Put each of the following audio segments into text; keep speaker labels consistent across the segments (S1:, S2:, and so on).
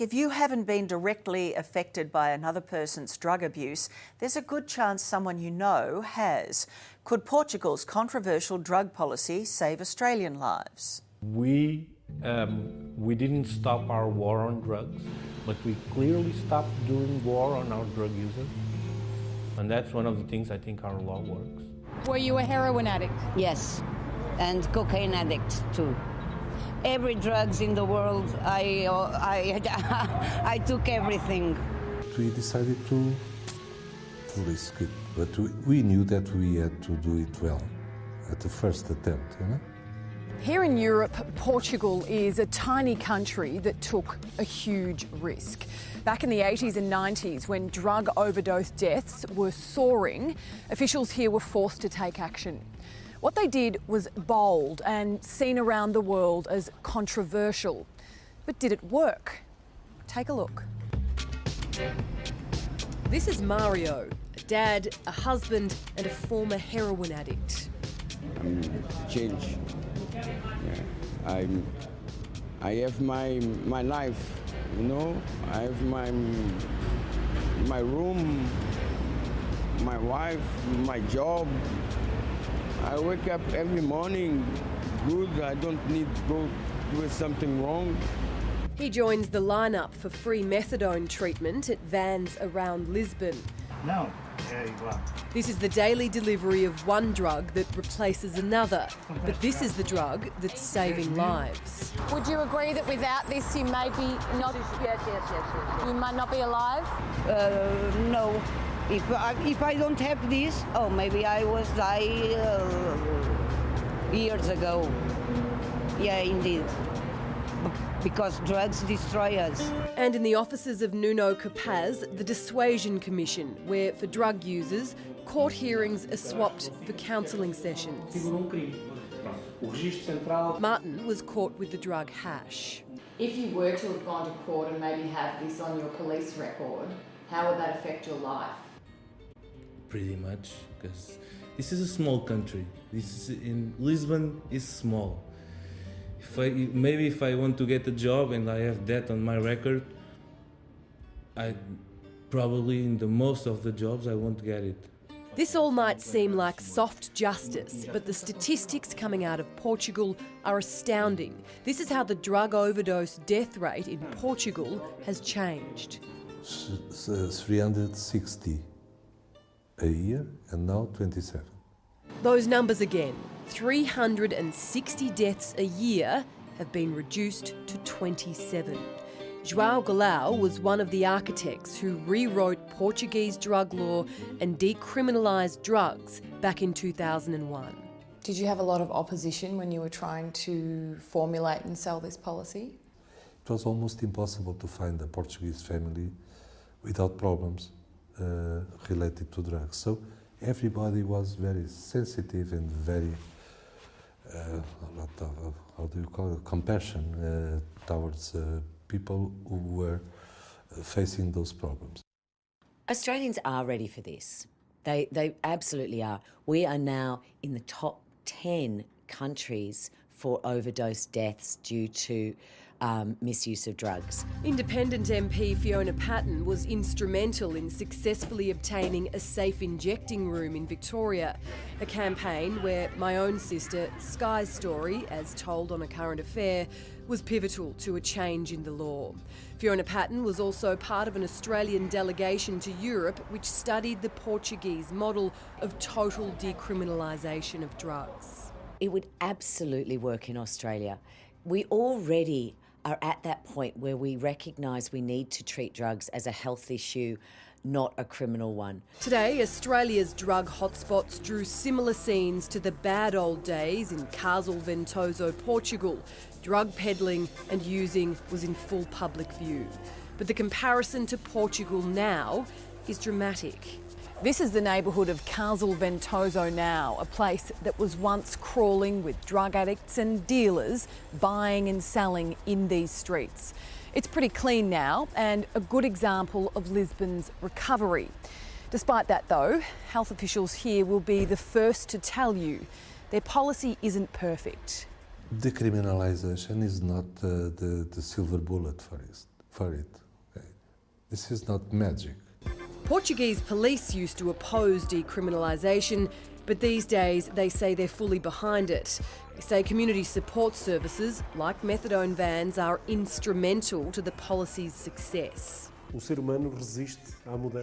S1: If you haven't been directly affected by another person's drug abuse, there's a good chance someone you know has. Could Portugal's controversial drug policy save Australian lives?
S2: We didn't stop our war on drugs, but we clearly stopped doing war on our drug users. And that's one of the things I think our law works.
S3: Were you a heroin addict?
S4: Yes, and cocaine addict too. Every drugs in the world, I took everything.
S5: We decided to risk it, but we knew that we had to do it well at the first attempt, you know?
S3: Here in Europe, Portugal is a tiny country that took a huge risk. Back in the 80s and 90s, when drug overdose deaths were soaring, officials here were forced to take action. What they did was bold and seen around the world as controversial. But did it work? Take a look.
S6: This is Mario, a dad, a husband and a former heroin addict.
S7: Change. Yeah. I have my life, you know. I have my room, my wife, my job. I wake up every morning good. I don't need to go do something wrong.
S6: He joins the lineup for free methadone treatment at vans around Lisbon.
S8: No. Yeah, you are.
S6: This is the daily delivery of one drug that replaces another. But this is the drug that's saving lives.
S3: Would you agree that without this you may be not...
S4: Yes.
S3: You might not be alive?
S4: No. If I don't have this, maybe I was die years ago. Yeah, indeed. Because drugs destroy us.
S6: And in the offices of Nuno Capaz, the Dissuasion Commission, where for drug users, court hearings are swapped for counselling sessions. Martin was caught with the drug hash.
S9: If you were to have gone to court and maybe have this on your police record, how would that affect your life?
S10: Pretty much, because this is a small country. Lisbon is small. If I want to get a job and I have that on my record, I probably in the most of the jobs I won't get it.
S6: This all might seem like soft justice, but the statistics coming out of Portugal are astounding. This is how the drug overdose death rate in Portugal has changed.
S5: 360 a year and now 27.
S6: Those numbers again. 360 deaths a year have been reduced to 27. João Goulão was one of the architects who rewrote Portuguese drug law and decriminalised drugs back in 2001.
S9: Did you have a lot of opposition when you were trying to formulate and sell this policy?
S5: It was almost impossible to find a Portuguese family without problems related to drugs. So everybody was very sensitive and very a lot of, how do you call it, compassion towards people who were facing those problems.
S11: Australians are ready for this. They absolutely are. We are now in the top 10 countries for overdose deaths due to misuse of drugs.
S6: Independent MP Fiona Patten was instrumental in successfully obtaining a safe injecting room in Victoria, a campaign where my own sister, Sky's story, as told on A Current Affair, was pivotal to a change in the law. Fiona Patten was also part of an Australian delegation to Europe which studied the Portuguese model of total decriminalisation of drugs.
S11: It would absolutely work in Australia. We already are at that point where we recognise we need to treat drugs as a health issue, not a criminal one.
S6: Today, Australia's drug hotspots drew similar scenes to the bad old days in Casal Ventoso, Portugal. Drug peddling and using was in full public view. But the comparison to Portugal now is dramatic.
S3: This is the neighbourhood of Casal Ventoso now, a place that was once crawling with drug addicts and dealers buying and selling in these streets. It's pretty clean now and a good example of Lisbon's recovery. Despite that though, health officials here will be the first to tell you their policy isn't perfect.
S5: Decriminalisation is not the silver bullet for for it. Okay? This is not magic.
S6: Portuguese police used to oppose decriminalisation, but these days they say they're fully behind it. They say community support services, like methadone vans, are instrumental to the policy's success.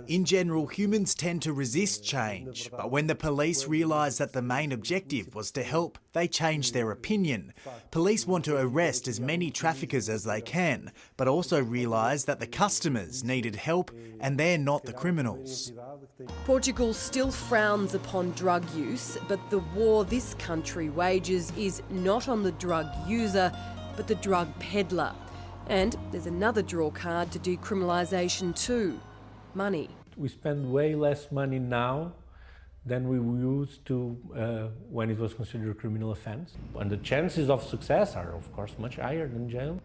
S12: In general, humans tend to resist change, but when the police realised that the main objective was to help, they changed their opinion. Police want to arrest as many traffickers as they can, but also realise that the customers needed help and they're not the criminals.
S6: Portugal still frowns upon drug use, but the war this country wages is not on the drug user, but the drug peddler. And there's another draw card to decriminalisation too: money.
S2: We spend way less money now than we used to when it was considered a criminal offence. And the chances of success are, of course, much higher than jail.